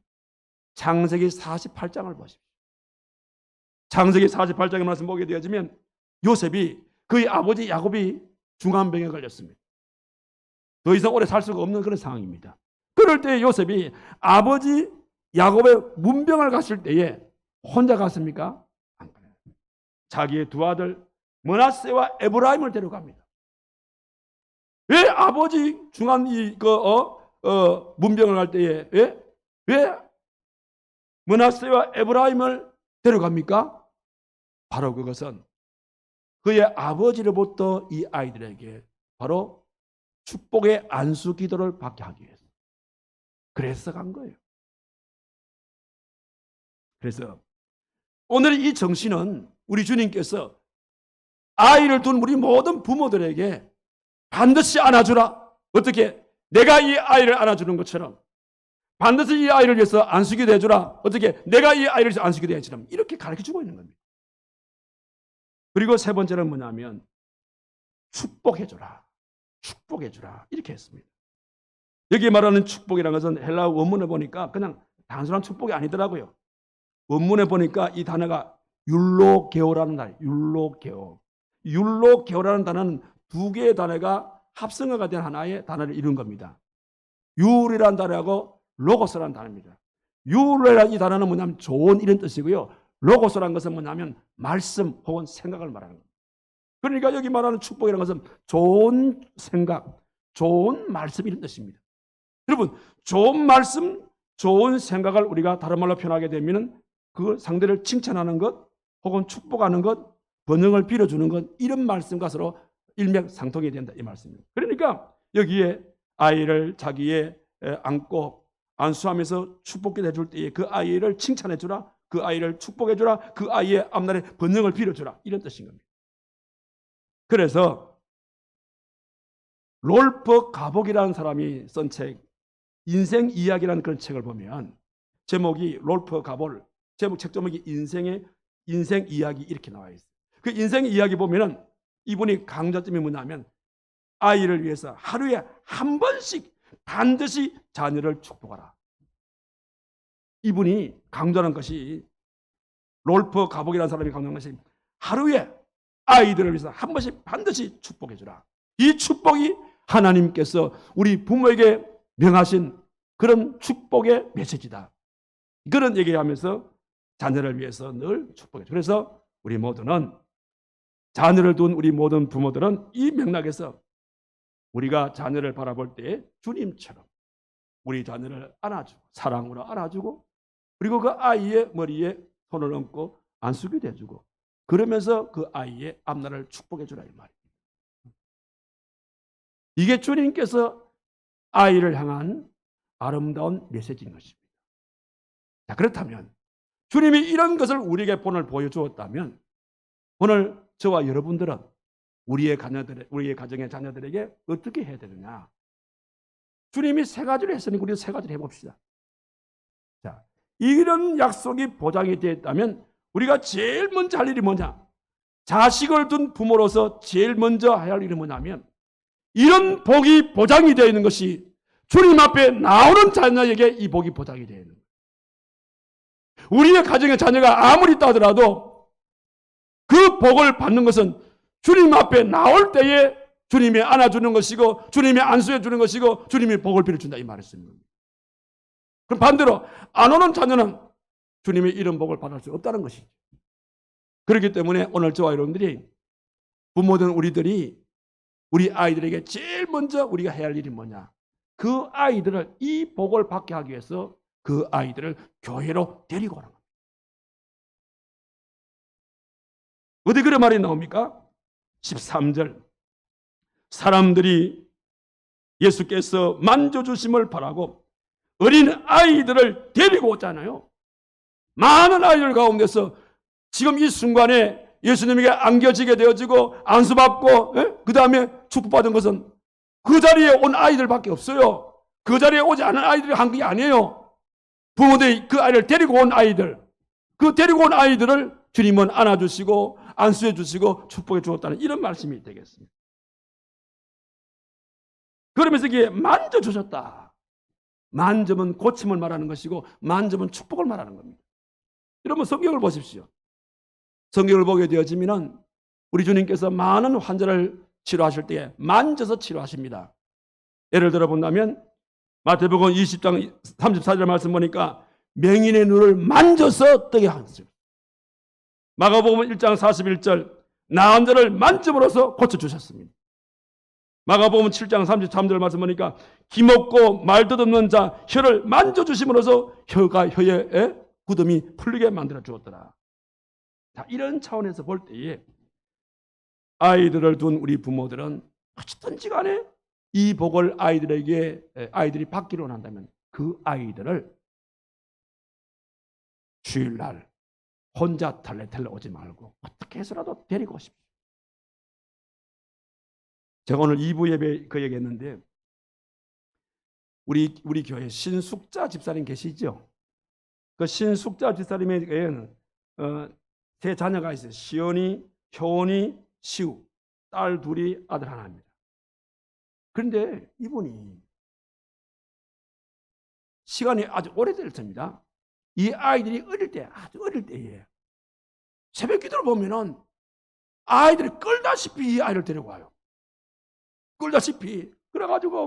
창세기 48장을 보십시오. 창세기 48장의 말씀 보게 되어지면 요셉이 그의 아버지 야곱이 중환병에 걸렸습니다. 더 이상 오래 살 수가 없는 그런 상황입니다. 그럴 때 요셉이 아버지 야곱의 문병을 갔을 때에 혼자 갔습니까? 안 그래요. 자기의 두 아들 므낫세와 에브라임을 데려갑니다. 왜 아버지 중한 문병을 갈 때에 왜 므낫세와 에브라임을 데려갑니까? 바로 그것은 그의 아버지로부터 이 아이들에게 바로 축복의 안수 기도를 받게 하기 위해서 그래서 간 거예요. 그래서 오늘 이 정신은 우리 주님께서 아이를 둔 우리 모든 부모들에게 반드시 안아주라. 어떻게? 내가 이 아이를 안아주는 것처럼 반드시 이 아이를 위해서 안수기도 해주라. 어떻게? 내가 이 아이를 위해서 안수기도 해주라. 이렇게 가르쳐주고 있는 겁니다. 그리고 세 번째는 뭐냐면 축복해주라. 축복해주라. 이렇게 했습니다. 여기 말하는 축복이라는 것은 헬라어 원문에 보니까 그냥 단순한 축복이 아니더라고요. 원문에 보니까 이 단어가 율로게오라는 단어예요. 율로게오. 율로게오라는 단어는 두 개의 단어가 합성어가 된 하나의 단어를 이룬 겁니다. 율이라는 단어하고 로고스라는 단어입니다. 율이라는 이 단어는 뭐냐면 좋은 이런 뜻이고요. 로고스라는 것은 뭐냐면 말씀 혹은 생각을 말하는 겁니다. 그러니까 여기 말하는 축복이라는 것은 좋은 생각, 좋은 말씀 이런 뜻입니다. 여러분, 좋은 말씀, 좋은 생각을 우리가 다른 말로 표현하게 되면 그 상대를 칭찬하는 것 혹은 축복하는 것, 번영을 빌어주는 것 이런 말씀과 서로 일맥상통이 된다 이 말씀입니다. 그러니까 여기에 아이를 자기의 안고 안수하면서 축복기도 해줄 때에 그 아이를 칭찬해주라, 그 아이를 축복해주라, 그 아이의 앞날에 번영을 빌어주라 이런 뜻인 겁니다. 그래서 롤프 가복이라는 사람이 쓴 책 인생 이야기라는 그런 책을 보면 제목이 롤프 가복 책 제목이 인생 이야기 이렇게 나와 있어요. 그 인생 이야기 보면은 이분이 강조점이 뭐냐면 아이를 위해서 하루에 한 번씩 반드시 자녀를 축복하라. 이분이 강조하는 것이 롤프 가복이라는 사람이 강조하는 것이 하루에 아이들을 위해서 한 번씩 반드시 축복해 주라. 이 축복이 하나님께서 우리 부모에게 명하신 그런 축복의 메시지다. 그런 얘기하면서 자녀를 위해서 늘 축복해 줘. 그래서 우리 모두는 자녀를 둔 우리 모든 부모들은 이 맥락에서 우리가 자녀를 바라볼 때 주님처럼 우리 자녀를 안아주고 사랑으로 안아주고 그리고 그 아이의 머리에 손을 얹고 안수기도 해주고 그러면서 그 아이의 앞날을 축복해 주라 이 말입니다. 이게 주님께서 아이를 향한 아름다운 메시지인 것입니다. 자, 그렇다면 주님이 이런 것을 우리에게 오늘 보여주었다면 오늘 저와 여러분들은 우리의 가정의 자녀들에게 어떻게 해야 되느냐? 주님이 세 가지를 했으니 우리도 세 가지를 해봅시다. 자, 이런 약속이 보장이 되어 있다면 우리가 제일 먼저 할 일이 뭐냐? 자식을 둔 부모로서 제일 먼저 해야 할 일이 뭐냐면 이런 복이 보장이 되어 있는 것이 주님 앞에 나오는 자녀에게 이 복이 보장이 되어 있는 거예요. 우리의 가정의 자녀가 아무리 있다 하더라도 그 복을 받는 것은 주님 앞에 나올 때에 주님이 안아주는 것이고 주님이 안수해 주는 것이고 주님이 복을 빌어준다 이 말했습니다. 그럼 반대로 안 오는 자녀는 주님의 이런 복을 받을 수 없다는 것이죠. 그렇기 때문에 오늘 저와 여러분들이 부모든 우리들이 우리 아이들에게 제일 먼저 우리가 해야 할 일이 뭐냐? 그 아이들을 이 복을 받게 하기 위해서 그 아이들을 교회로 데리고 오는 겁니다. 어디 그런 말이 나옵니까? 13절 사람들이 예수께서 만져주심을 바라고 어린 아이들을 데리고 오잖아요. 많은 아이들 가운데서 지금 이 순간에 예수님에게 안겨지게 되어지고 안수받고 그 다음에 축복받은 것은 그 자리에 온 아이들밖에 없어요. 그 자리에 오지 않은 아이들이 한 게 아니에요. 부모들이 그 아이를 데리고 온 아이들, 그 데리고 온 아이들을 주님은 안아주시고 안수해 주시고 축복해 주었다는 이런 말씀이 되겠습니다. 그러면서 이게 만져주셨다. 만점은 고침을 말하는 것이고 만점은 축복을 말하는 겁니다. 여러분 성경을 보십시오. 성경을 보게 되어지면 우리 주님께서 많은 환자를 치료하실 때에 만져서 치료하십니다. 예를 들어 본다면 마태복음 20장 34절 말씀 보니까 맹인의 눈을 만져서 뜨게 하셨습니다. 마가복음 1장 41절 나은 자를 만짐으로써 고쳐주셨습니다. 마가복음 7장 33절 말씀 보니까 기먹고 말 듣없는 자 혀를 만져주심으로써 혀의 굳음이 풀리게 만들어 주었더라. 자, 이런 차원에서 볼 때에 아이들을 둔 우리 부모들은 어쨌든지 간에 이 복을 아이들이 받기로 한다면 그 아이들을 주일날 혼자 텔레 오지 말고 어떻게 해서라도 데리고 오십시오. 제가 오늘 2부 예배 그 얘기했는데 우리 교회 신숙자 집사님 계시죠? 그 신숙자 집사님에게는 세 자녀가 있어요. 시온이, 효원이, 시우. 딸 둘이, 아들 하나입니다. 그런데 이분이 시간이 아주 오래됐습니다. 이 아이들이 아주 어릴 때에 새벽 기도를 보면은 아이들이 끌다시피 이 아이를 데리고 와요. 끌다시피. 그래가지고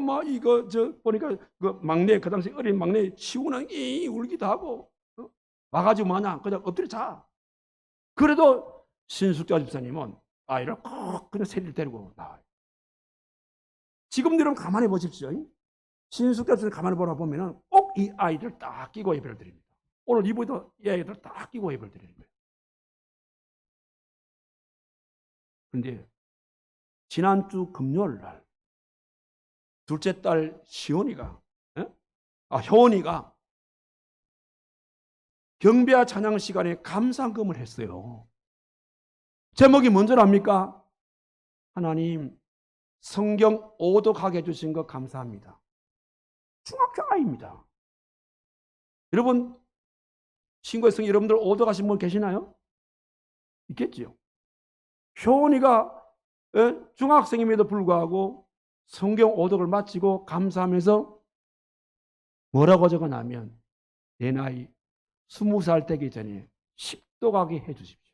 보니까 그 막내, 그 당시 어린 막내 시우는 울기도 하고 와가지고 그냥 엎드려 자. 그래도 신숙자 집사님은 아이를 꼭 그냥 세리를 데리고 나와요. 지금 여러분 가만히 보십시오. 신숙자 집사님 가만히 보면은 꼭 이 아이들 딱 끼고 예배를 드립니다. 오늘 이부에도 이 아이들 딱 끼고 예배를 드리는 거예요. 그런데 지난주 금요일 날 둘째 딸 시온이가 효원이가 경배와 찬양 시간에 감상금을 했어요. 제목이 뭔지 압니까? 하나님 성경 오독하게 해주신 거 감사합니다. 중학교 아이입니다. 여러분 신고의 성경 여러분들 오독하신 분 계시나요? 있겠죠. 효원이가 중학생임에도 불구하고 성경 오독을 마치고 감사하면서 뭐라고 적어놨냐면 내 나이 20살 되기 전에 식도가게 해주십시오.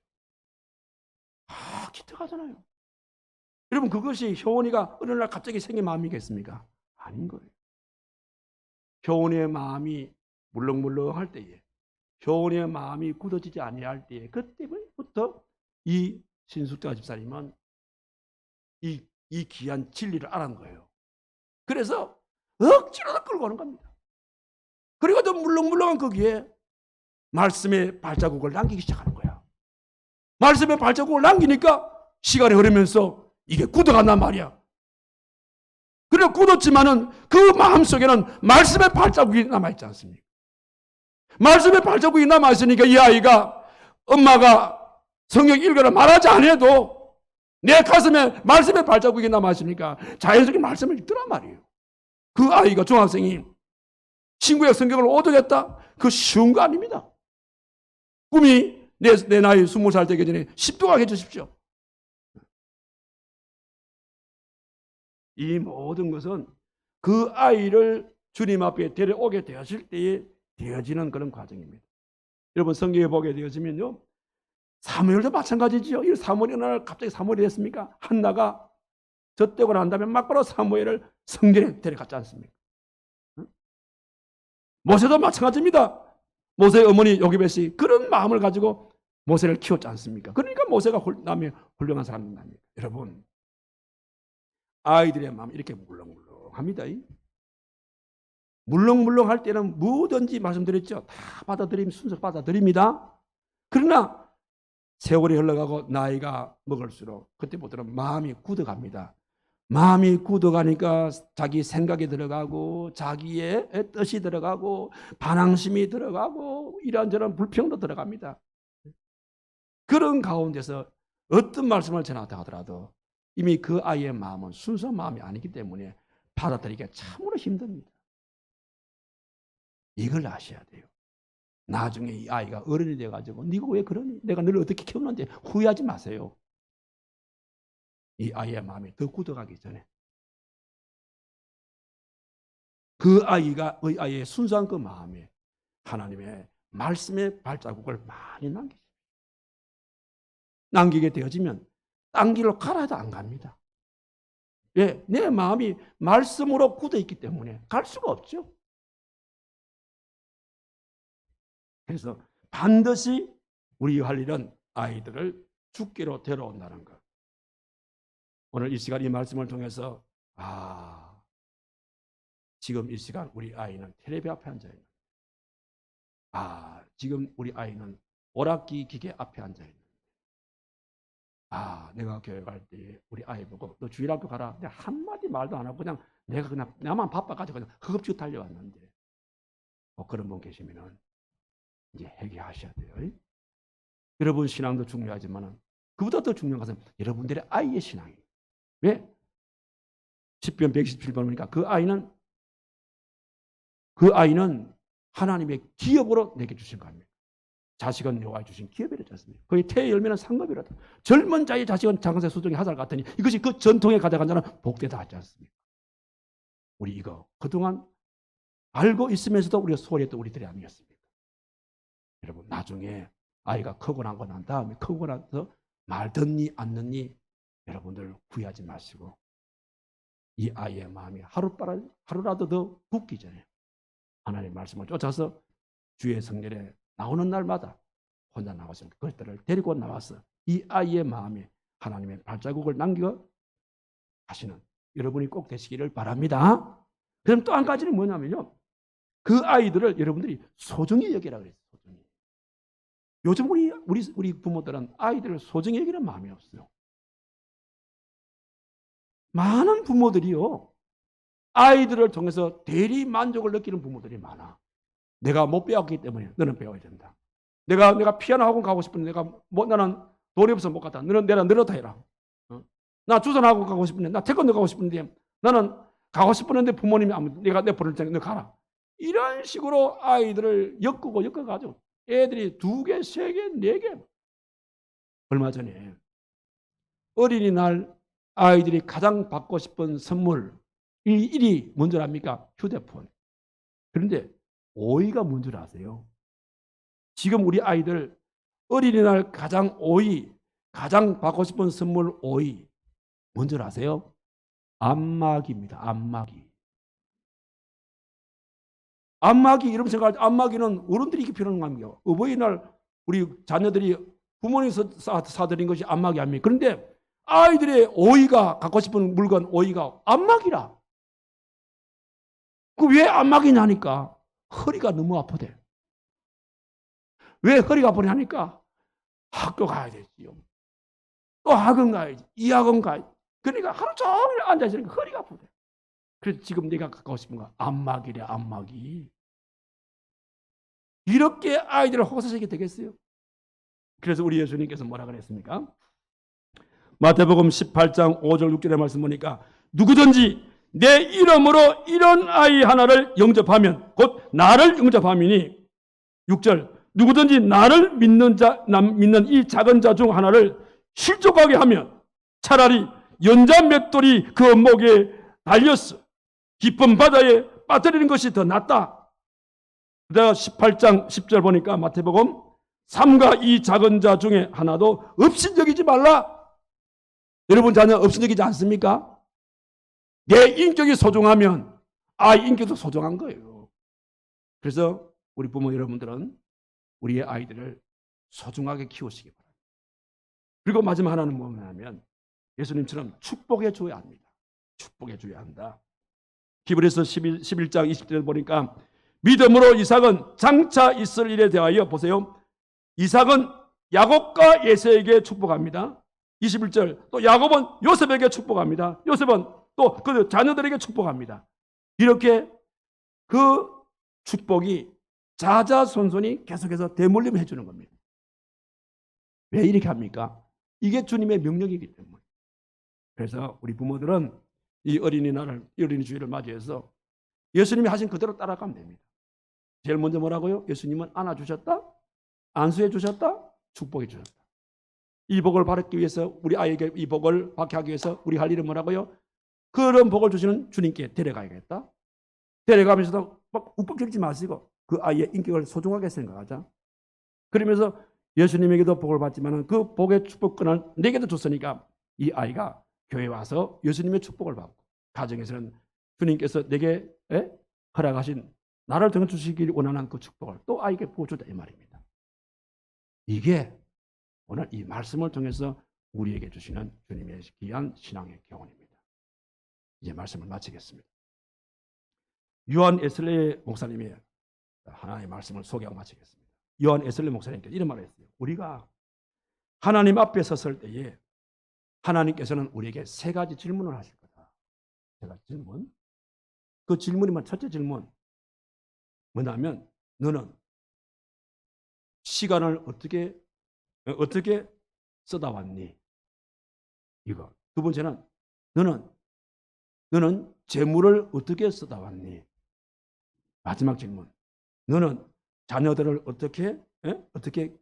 기특하잖아요. 여러분 그것이 효원이가 어느 날 갑자기 생긴 마음이겠습니까? 아닌 거예요. 효원이의 마음이 물렁물렁할 때에 효원이의 마음이 굳어지지 아니할 때에 그때부터 이 신숙자 집사님은 이 귀한 진리를 알은 거예요. 그래서 억지로 끌고 오는 겁니다. 그리고 또 물렁물렁한 거기에 말씀의 발자국을 남기기 시작하는 거야. 말씀의 발자국을 남기니까 시간이 흐르면서 이게 굳어간단 말이야. 그래 굳었지만은 그 마음속에는 말씀의 발자국이 남아있지 않습니까? 말씀의 발자국이 남아있으니까 이 아이가 엄마가 성경 읽으라 말하지 않아도 내 가슴에 말씀의 발자국이 남아있으니까 자연스럽게 말씀을 읽더란 말이에요. 그 아이가 중학생이 친구의 성경을 오독했다? 그 쉬운 거 아닙니다. 꿈이 내 나이 20살 되기 전에 10도가 해주십시오. 이 모든 것은 그 아이를 주님 앞에 데려오게 되었을 때에 되어지는 그런 과정입니다. 여러분 성경에 보게 되어지면요, 사무엘도 마찬가지지요. 이 사무엘이 어느 날 갑자기 사무엘이 됐습니까? 한나가 젖되고 난 다음에 막바로 사무엘을 성전에 데려갔지 않습니까? 모세도 마찬가지입니다. 모세의 어머니 요기벳이 그런 마음을 가지고 모세를 키웠지 않습니까? 그러니까 모세가 남의 훌륭한 사람입니다. 여러분, 아이들의 마음이 이렇게 물렁물렁합니다. 물렁물렁할 때는 뭐든지 말씀드렸죠. 다 받아들이면 순서 받아들입니다. 그러나 세월이 흘러가고 나이가 먹을수록 그때부터는 마음이 굳어갑니다. 마음이 굳어가니까 자기 생각이 들어가고 자기의 뜻이 들어가고 반항심이 들어가고 이런저런 불평도 들어갑니다. 그런 가운데서 어떤 말씀을 전하다 하더라도 이미 그 아이의 마음은 순수한 마음이 아니기 때문에 받아들이기가 참으로 힘듭니다. 이걸 아셔야 돼요. 나중에 이 아이가 어른이 돼가지고 네가 왜 그러니? 내가 너를 어떻게 키웠는데 후회하지 마세요. 이 아이의 마음이 더 굳어가기 전에 그 아이의 순수한 그 마음에 하나님의 말씀의 발자국을 많이 남기게 되어지면 딴 길로 가라 해도 안 갑니다. 왜? 내 마음이 말씀으로 굳어있기 때문에 갈 수가 없죠. 그래서 반드시 우리가 할 일은 아이들을 주께로 데려온다는 것. 오늘 이 시간 이 말씀을 통해서 지금 이 시간 우리 아이는 텔레비 앞에 앉아있는, 지금 우리 아이는 오락기 기계 앞에 앉아있는, 내가 교회 갈 때 우리 아이 보고 너 주일학교 가라. 내가 한마디 말도 안 하고 내가 그냥 나만 바빠가지고 그냥 허겁지겁 달려왔는데 그런 분 계시면은 이제 회개하셔야 돼요. 여러분 신앙도 중요하지만 그보다 더 중요한 것은 여러분들의 아이의 신앙이에요. 왜? 10편 127번 보니까 그 아이는 하나님의 기업으로 내게 주신 겁니다. 자식은 여호와의 주신 기업이라지 않습니까? 그의 태의 열매는 상급이라다. 젊은 자의 자식은 장세 수종의 하살 같으니 이것이 그 전통에 가져간 자는 복되다 하지 않습니까? 우리 이거 그동안 알고 있으면서도 우리가 소홀히 했던 우리들이 아니었습니까? 여러분 나중에 아이가 크고 난 다음에 크고 나서 말 듣니 안 듣니 여러분들 후회하지 마시고 이 아이의 마음이 하루라도 더 굳기 전에 하나님의 말씀을 쫓아서 주의 성전에 나오는 날마다 혼자 나와서 그것들을 데리고 나와서 이 아이의 마음에 하나님의 발자국을 남겨 하시는 여러분이 꼭 되시기를 바랍니다. 그럼 또 한 가지는 뭐냐면요, 그 아이들을 여러분들이 소중히 여기라 그랬어요. 소중히. 요즘 우리 부모들은 아이들을 소중히 여기는 마음이 없어요. 많은 부모들이요, 아이들을 통해서 대리 만족을 느끼는 부모들이 많아. 내가 못 배웠기 때문에 너는 배워야 된다. 내가 피아노 학원 가고 싶은데 나는 돈이 없어서 못 갔다. 너는 내가 늘어다 해라. 나 주선 학원 가고 싶은데, 나 태권도 가고 싶은데 나는 가고 싶었는데 부모님이 내가 보낼 테니까 너 가라. 이런 식으로 아이들을 엮어가지고 애들이 2개, 3개, 4개. 얼마 전에 어린이날 아이들이 가장 받고 싶은 선물 1위 뭔지 압니까? 휴대폰. 그런데 5위가 뭔지 아세요? 지금 우리 아이들 어린이날 가장 가장 받고 싶은 선물 5위 뭔지 아세요? 안마기입니다. 안마기 이런 생각할 때 안마기는 어른들이 이렇게 필요한 겁니다. 어버이날 우리 자녀들이 부모님이 사드린 것이 안마기 아닙니까? 그런데 아이들의 5위가 갖고 싶은 물건 5위가 안마기라. 그 왜 안마기냐니까 허리가 너무 아프대. 왜 허리가 아프냐 하니까 학교 가야 되지요. 또 학원 가야지. 이 학원 가야지. 그러니까 하루 종일 앉아있으니까 허리가 아프대. 그래서 지금 내가 갖고 싶은 거 안마기래, 안마기. 이렇게 아이들을 호소시게 되겠어요? 그래서 우리 예수님께서 뭐라 그랬습니까? 마태복음 18장 5절 6절의 말씀 보니까 누구든지 내 이름으로 이런 아이 하나를 영접하면 곧 나를 영접함이니 6절 누구든지 나를 믿는 이 작은 자 중 하나를 실족하게 하면 차라리 연자 맷돌이 그 목에 달렸어 깊은 바다에 빠뜨리는 것이 더 낫다. 내가 18장 10절 보니까 마태복음 삼가 이 작은 자 중에 하나도 없인 여기지 말라. 여러분 자녀 없인 여기지 않습니까? 내 인격이 소중하면 아이 인격도 소중한 거예요. 그래서 우리 부모 여러분들은 우리의 아이들을 소중하게 키우시기 바랍니다. 그리고 마지막 하나는 뭐냐면 예수님처럼 축복해 줘야 합니다. 축복해 줘야 한다. 히브리서 11장 20절에 보니까 믿음으로 이삭은 장차 있을 일에 대하여 보세요. 이삭은 야곱과 에서에게 축복합니다. 21절 또 야곱은 요셉에게 축복합니다. 요셉은 또 그 자녀들에게 축복합니다. 이렇게 그 축복이 자자손손이 계속해서 대물림을 해주는 겁니다. 왜 이렇게 합니까? 이게 주님의 명령이기 때문에. 그래서 우리 부모들은 이 어린이날을, 어린이 주일을 맞이해서 예수님이 하신 그대로 따라가면 됩니다. 제일 먼저 뭐라고요? 예수님은 안아주셨다, 안수해 주셨다, 축복해 주셨다. 이 복을 받기 위해서 우리 아이에게 이 복을 받게 하기 위해서 우리 할 일은 뭐라고요? 그런 복을 주시는 주님께 데려가야겠다. 데려가면서도 막 욱박거리지 마시고 그 아이의 인격을 소중하게 생각하자. 그러면서 예수님에게도 복을 받지만 그 복의 축복권을 내게도 줬으니까 이 아이가 교회에 와서 예수님의 축복을 받고 가정에서는 주님께서 내게 허락하신 나를 정 주시길 원하는 그 축복을 또 아이에게 부어주다 이 말입니다. 이게 오늘 이 말씀을 통해서 우리에게 주시는 주님의 귀한 신앙의 교훈입니다. 이제 말씀을 마치겠습니다. 요한 에슬레 목사님이 하나님의 말씀을 소개하고 마치겠습니다. 요한 에슬레 목사님께서 이런 말을 했어요. 우리가 하나님 앞에 섰을 때에 하나님께서는 우리에게 세 가지 질문을 하실 거다. 세 가지 질문. 그 질문이면 첫째 질문 뭐냐면 너는 시간을 어떻게 쓰다 왔니? 이거. 두 번째는 너는 재물을 어떻게 쓰다 왔니? 마지막 질문. 너는 자녀들을 어떻게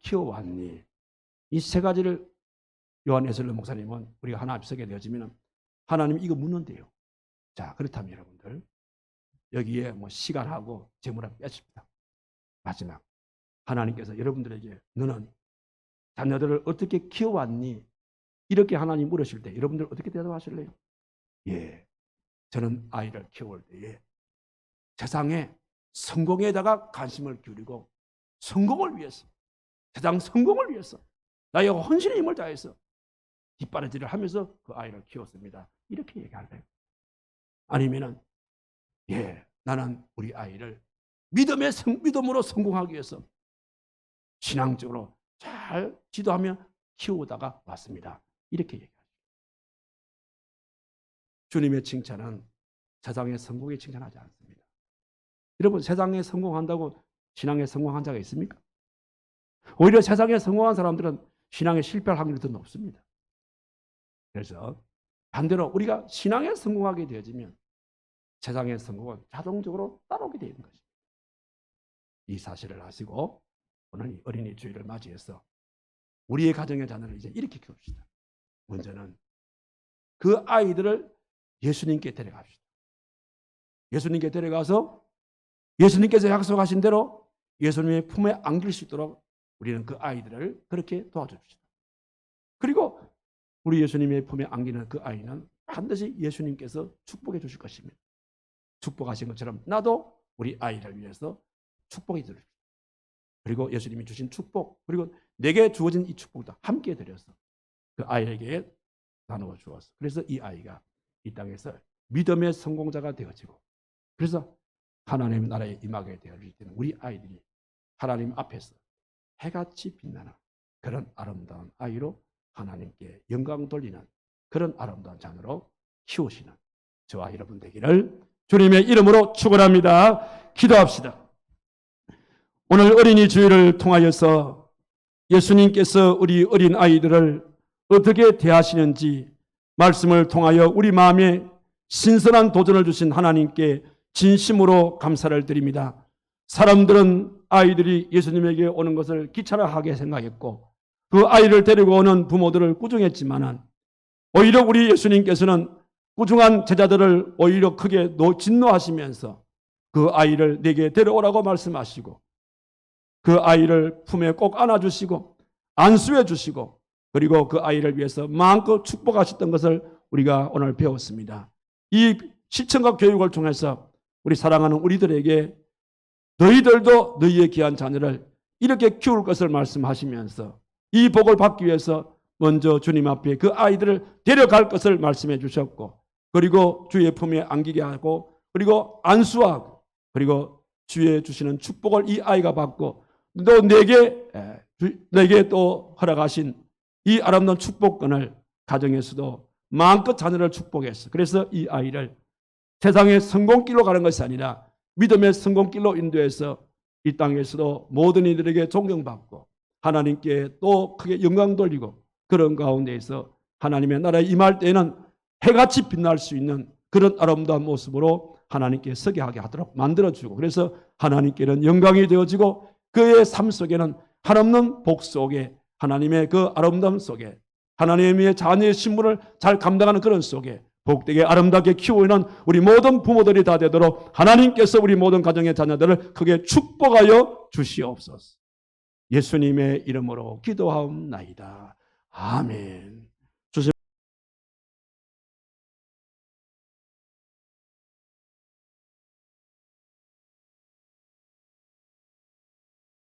키워왔니? 이 세 가지를 요한 에슬레 목사님은 우리가 하나 앞에 서게 되어지면 하나님 이거 묻는데요. 자, 그렇다면 여러분들 여기에 뭐 시간하고 재물을 빼십니다. 마지막 하나님께서 여러분들에게 너는 자녀들을 어떻게 키워왔니? 이렇게 하나님 물으실 때 여러분들 어떻게 대답하실래요? 예, 저는 아이를 키울 때에 세상에 성공에다가 관심을 기울이고 성공을 위해서 세상 성공을 위해서 나의 헌신의 힘을 다해서 뒷바라지를 하면서 그 아이를 키웠습니다. 이렇게 얘기할래요. 아니면은 나는 우리 아이를 믿음으로 성공하기 위해서 신앙적으로 잘 지도하며 키우다가 왔습니다. 이렇게 얘기하죠. 주님의 칭찬은 세상의 성공에 칭찬하지 않습니다. 여러분 세상에 성공한다고 신앙에 성공한 자가 있습니까? 오히려 세상에 성공한 사람들은 신앙에 실패할 확률이 더 높습니다. 그래서 반대로 우리가 신앙에 성공하게 되어지면 세상의 성공은 자동적으로 따라오게 되는 것입니다. 이 사실을 아시고 오늘 이 어린이 주일을 맞이해서 우리의 가정의 자녀를 이제 이렇게 키웁시다. 먼저는 그 아이들을 예수님께 데려갑시다. 예수님께 데려가서 예수님께서 약속하신 대로 예수님의 품에 안길 수 있도록 우리는 그 아이들을 그렇게 도와줍시다. 그리고 우리 예수님의 품에 안기는 그 아이는 반드시 예수님께서 축복해 주실 것입니다. 축복하신 것처럼 나도 우리 아이를 위해서 축복해 드립니다. 그리고 예수님이 주신 축복, 그리고 내게 주어진 이 축복도 함께 드려서 그 아이에게 나누어 주었어. 그래서 이 아이가 이 땅에서 믿음의 성공자가 되어지고, 그래서 하나님 나라에 임하게 되어질 때는 우리 아이들이 하나님 앞에서 해같이 빛나는 그런 아름다운 아이로 하나님께 영광 돌리는 그런 아름다운 자녀로 키우시는 저와 여러분 되기를 주님의 이름으로 축원합니다. 기도합시다. 오늘 어린이 주일을 통하여서 예수님께서 우리 어린 아이들을 어떻게 대하시는지 말씀을 통하여 우리 마음에 신선한 도전을 주신 하나님께 진심으로 감사를 드립니다. 사람들은 아이들이 예수님에게 오는 것을 귀찮아하게 생각했고 그 아이를 데리고 오는 부모들을 꾸중했지만 오히려 우리 예수님께서는 꾸중한 제자들을 오히려 크게 진노하시면서 그 아이를 내게 데려오라고 말씀하시고 그 아이를 품에 꼭 안아주시고 안수해 주시고 그리고 그 아이를 위해서 마음껏 축복하셨던 것을 우리가 오늘 배웠습니다. 이 시청각 교육을 통해서 우리 사랑하는 우리들에게 너희들도 너희의 귀한 자녀를 이렇게 키울 것을 말씀하시면서 이 복을 받기 위해서 먼저 주님 앞에 그 아이들을 데려갈 것을 말씀해 주셨고 그리고 주의 품에 안기게 하고 그리고 안수하고 그리고 주의 주시는 축복을 이 아이가 받고 또 내게 또 허락하신 이 아름다운 축복권을 가정에서도 마음껏 자녀를 축복했어. 그래서 이 아이를 세상의 성공길로 가는 것이 아니라 믿음의 성공길로 인도해서 이 땅에서도 모든 이들에게 존경받고 하나님께 또 크게 영광 돌리고 그런 가운데에서 하나님의 나라에 임할 때에는 해같이 빛날 수 있는 그런 아름다운 모습으로 하나님께 서게 하게 하도록 만들어주고 그래서 하나님께는 영광이 되어지고 그의 삶 속에는 한없는 복 속에 하나님의 그 아름다움 속에 하나님의 자녀의 신분을 잘 감당하는 그런 속에 복되게 아름답게 키우는 우리 모든 부모들이 다 되도록 하나님께서 우리 모든 가정의 자녀들을 크게 축복하여 주시옵소서. 예수님의 이름으로 기도하옵나이다. 아멘.